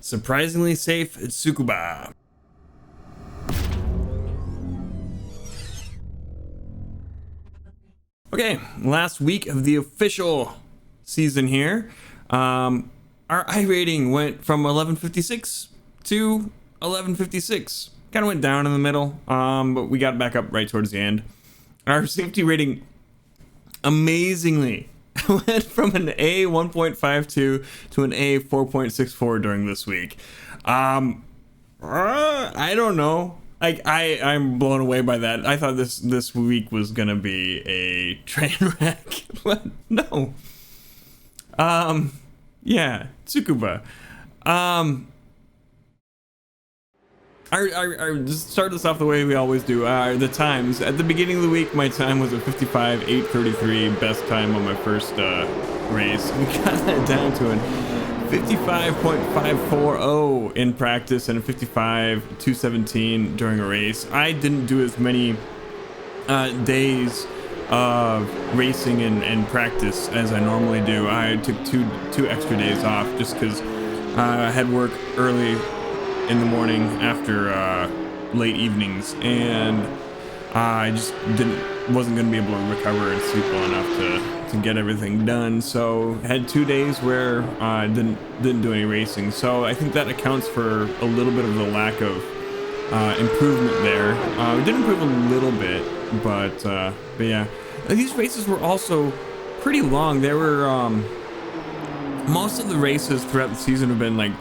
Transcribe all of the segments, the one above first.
Surprisingly safe at Tsukuba. Okay, last week of the official season here. Our I rating went from 1156 to 1156. Kind of went down in the middle, but we got back up right towards the end. Our safety rating, amazingly, went from an A 1.52 to an A 4.64 during this week. I don't know. I'm blown away by that. I thought this week was gonna be a train wreck, but no. Yeah, Tsukuba. Just start this off the way we always do. The times at the beginning of the week, my time was a 55.833, best time on my first race. We got that down to a 55.540 in practice and a 55.217 during a race. I didn't do as many days of racing and practice as I normally do. I took two extra days off just because I had work early in the morning after late evenings, and I just wasn't going to be able to recover and sleep well enough to get everything done. So had 2 days where I didn't do any racing. So I think that accounts for a little bit of the lack of improvement there. We did improve a little bit, but yeah, these races were also pretty long. They were most of the races throughout the season have been like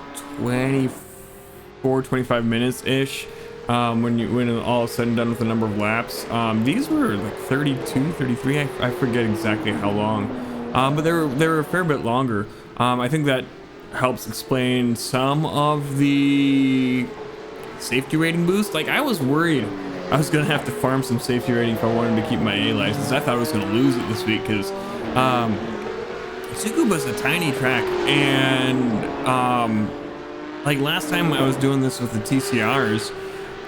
25 minutes ish. When all is said and done with the number of laps, these were like 32, 33. I forget exactly how long, but they were a fair bit longer. I think that helps explain some of the safety rating boost. Like, I was worried I was gonna have to farm some safety rating if I wanted to keep my A license. I thought I was gonna lose it this week because Tsukuba's a tiny track, and like last time I was doing this with the TCRs,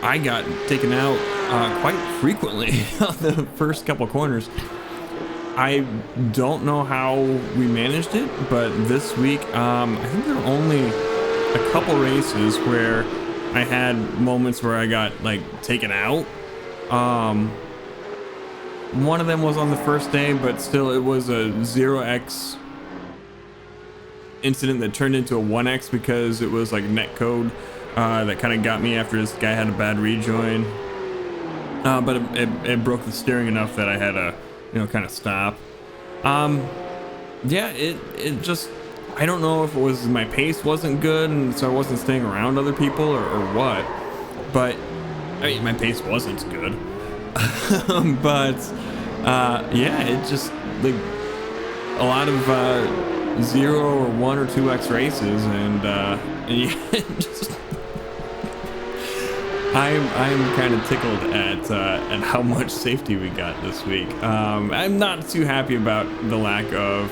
I got taken out quite frequently on the first couple corners. I don't know how we managed it, but this week, I think there were only a couple races where I had moments where I got like taken out. One of them was on the first day, but still it was a 0x incident that turned into a 1x because it was like net code that kind of got me after this guy had a bad rejoin, but it broke the steering enough that I had to kind of stop. Yeah, it just, I don't know if it was my pace wasn't good and so I wasn't staying around other people or what, but I mean, my pace wasn't good. But yeah, it just like a lot of 0 or 1 or 2x races, and yeah, just I'm kind of tickled at how much safety we got this week. I'm not too happy about the lack of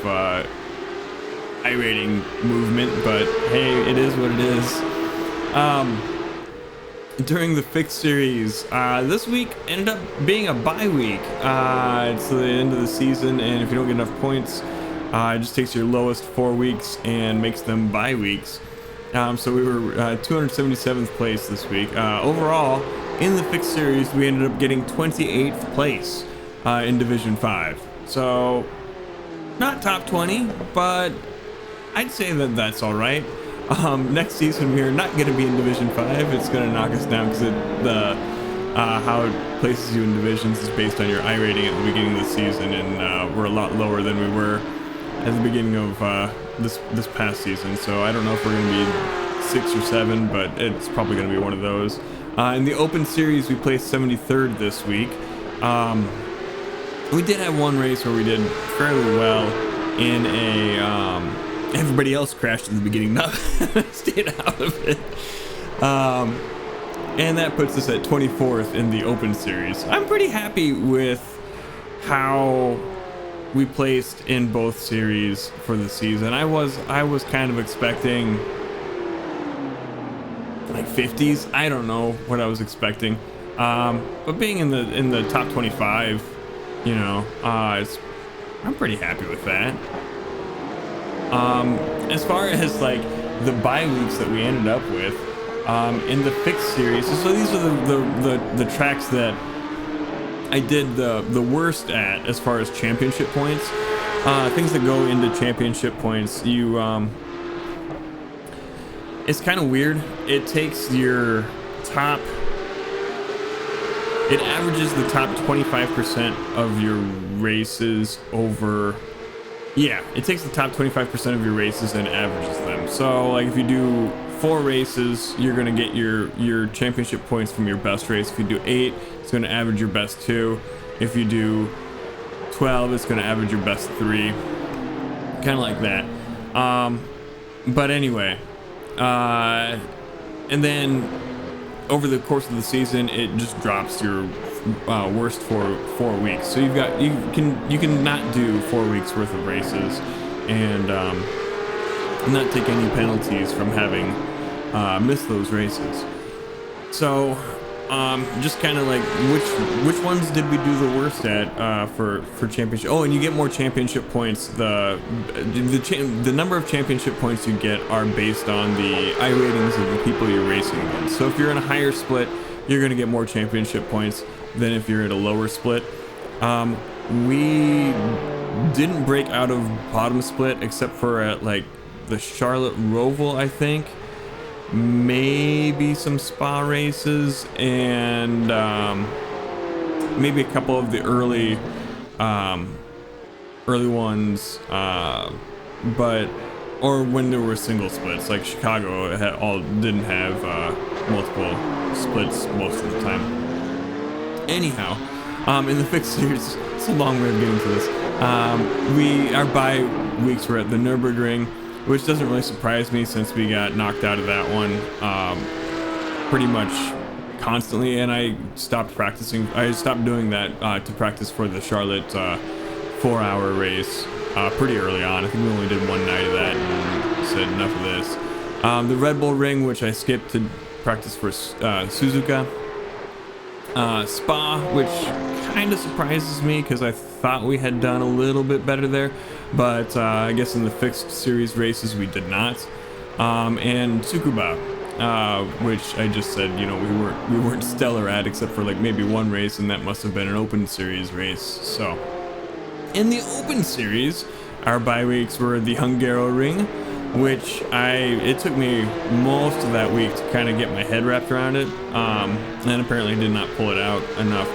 iRating movement, but hey, it is what it is. During the fixed series, this week ended up being a bye week. It's the end of the season, and if you don't get enough points, it just takes your lowest 4 weeks and makes them bye weeks. So we were 277th place this week. Overall, in the fixed series, we ended up getting 28th place in Division 5. So, not top 20, but I'd say that that's all right. Next season, we're not going to be in Division 5. It's going to knock us down because how it places you in divisions is based on your I rating at the beginning of the season, and we're a lot lower than we were at the beginning of this past season. So I don't know if we're going to be 6 or 7, but it's probably going to be one of those. In the open series, we placed 73rd this week. We did have one race where we did fairly well in a everybody else crashed in the beginning, not stayed out of it, and that puts us at 24th in the open series. I'm pretty happy with how we placed in both series for the season. I was kind of expecting like 50s. I don't know what I was expecting, but being in the top 25, I'm pretty happy with that. As far as like the bye weeks that we ended up with in the fixed series. So these are the tracks that I did the worst at as far as championship points. Things that go into championship points, it's kind of weird. It takes your top, it averages the top 25% of your races over, yeah, it takes the top 25% of your races and averages them. So like if you do 4 races, you're gonna get your championship points from your best race. If you do 8, it's gonna average your best 2. If you do 12, it's gonna average your best 3. Kind of like that. But anyway, and then over the course of the season, it just drops your worst for 4 weeks. So you can not do 4 weeks worth of races and not take any penalties from having missed those races. So just kind of like which ones did we do the worst at for championship? Oh, and you get more championship points. The number of championship points you get are based on the I ratings of the people you're racing against. So if you're in a higher split, you're gonna get more championship points than if you're at a lower split. We didn't break out of bottom split except for at like the Charlotte Roval, I think. Maybe some spa races and maybe a couple of the early ones, but or when there were single splits, like Chicago didn't have multiple splits most of the time. Anyhow, in the fixed series, it's a long way of getting to this. Our bye weeks were at the Nürburgring, which doesn't really surprise me since we got knocked out of that one pretty much constantly, and I stopped practicing. I stopped doing that to practice for the Charlotte 4-hour race pretty early on. I think we only did one night of that and said enough of this. The Red Bull Ring, which I skipped to practice for Suzuka. Spa, which kind of surprises me because I thought we had done a little bit better there, but I guess in the fixed series races we did not. And Tsukuba, which I just said, you know, we weren't stellar at except for like maybe one race, and that must have been an open series race. So in the open series, our bye weeks were the Hungaroring, which it took me most of that week to kind of get my head wrapped around it, and apparently did not pull it out enough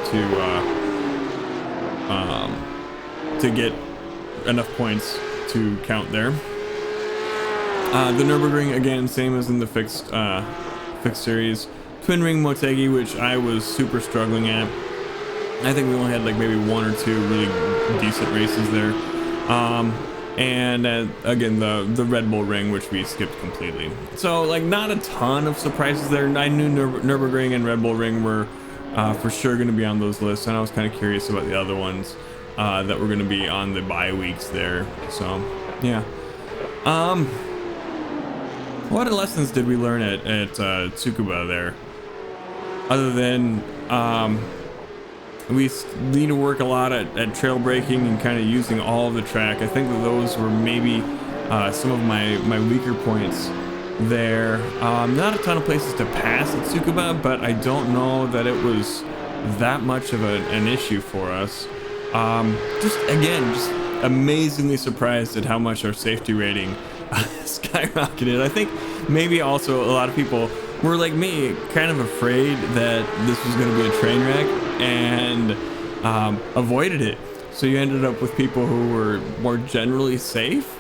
to get enough points to count there. The Nürburgring, again, same as in the fixed series. Twin Ring Motegi, which I was super struggling at. I think we only had like maybe 1 or 2 really decent races there. And again, the Red Bull Ring, which we skipped completely. So like not a ton of surprises there. I knew Nürburgring and Red Bull Ring were for sure going to be on those lists, and I was kind of curious about the other ones that were going to be on the bye weeks there. So yeah. What lessons did we learn at Tsukuba there? Other than we need to work a lot at trail braking and kind of using all of the track. I think that those were maybe some of my weaker points there. Not a ton of places to pass at Tsukuba, but I don't know that it was that much of an issue for us. Just amazingly surprised at how much our safety rating skyrocketed. I think maybe also a lot of people were like me, kind of afraid that this was going to be a train wreck and avoided it. So you ended up with people who were more generally safe.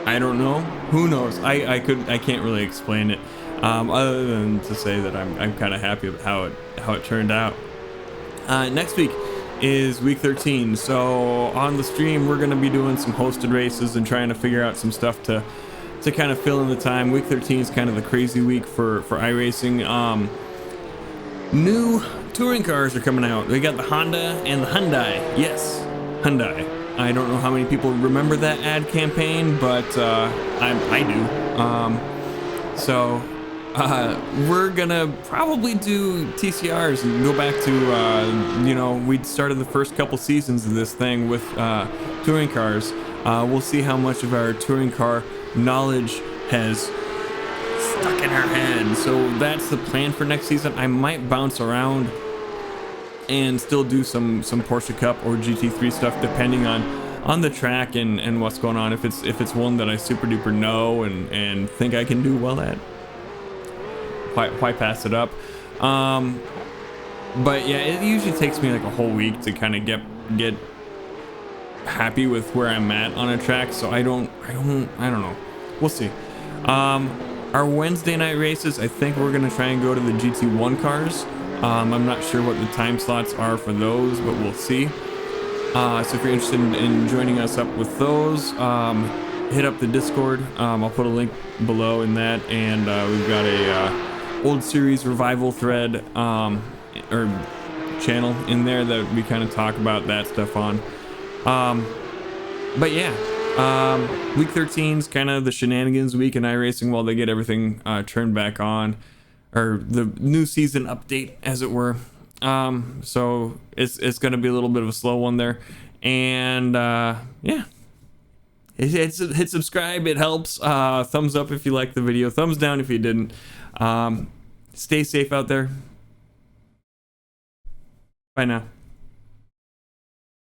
I don't know. Who knows? I can't really explain it, other than to say that I'm kind of happy with how it turned out. Next week is week 13. So on the stream, we're going to be doing some hosted races and trying to figure out some stuff to kind of fill in the time. Week 13 is kind of the crazy week for iRacing. New touring cars are coming out. We got the Honda and the Hyundai. Yes, Hyundai. I don't know how many people remember that ad campaign, but I do. So we're gonna probably do TCRs and go back to we started the first couple seasons of this thing with touring cars. We'll see how much of our touring car knowledge has stuck in our head. So that's the plan for next season. I might bounce around and still do some Porsche Cup or GT3 stuff depending on the track and what's going on. If it's one that I super duper know and think I can do well at, why pass it up? But yeah, it usually takes me like a whole week to kind of get happy with where I'm at on a track. So I don't know. We'll see. Our Wednesday night races, I think we're gonna try and go to the GT1 cars. I'm not sure what the time slots are for those, but we'll see. So if you're interested in joining us up with those, hit up the Discord. I'll put a link below in that, and we've got a old series revival thread or channel in there that we kind of talk about that stuff on. But yeah, week 13 is kind of the shenanigans week in iRacing while they get everything turned back on, or the new season update, as it were. So it's gonna be a little bit of a slow one there, and yeah, hit subscribe, it helps. Thumbs up if you liked the video, thumbs down if you didn't. Stay safe out there. Bye now.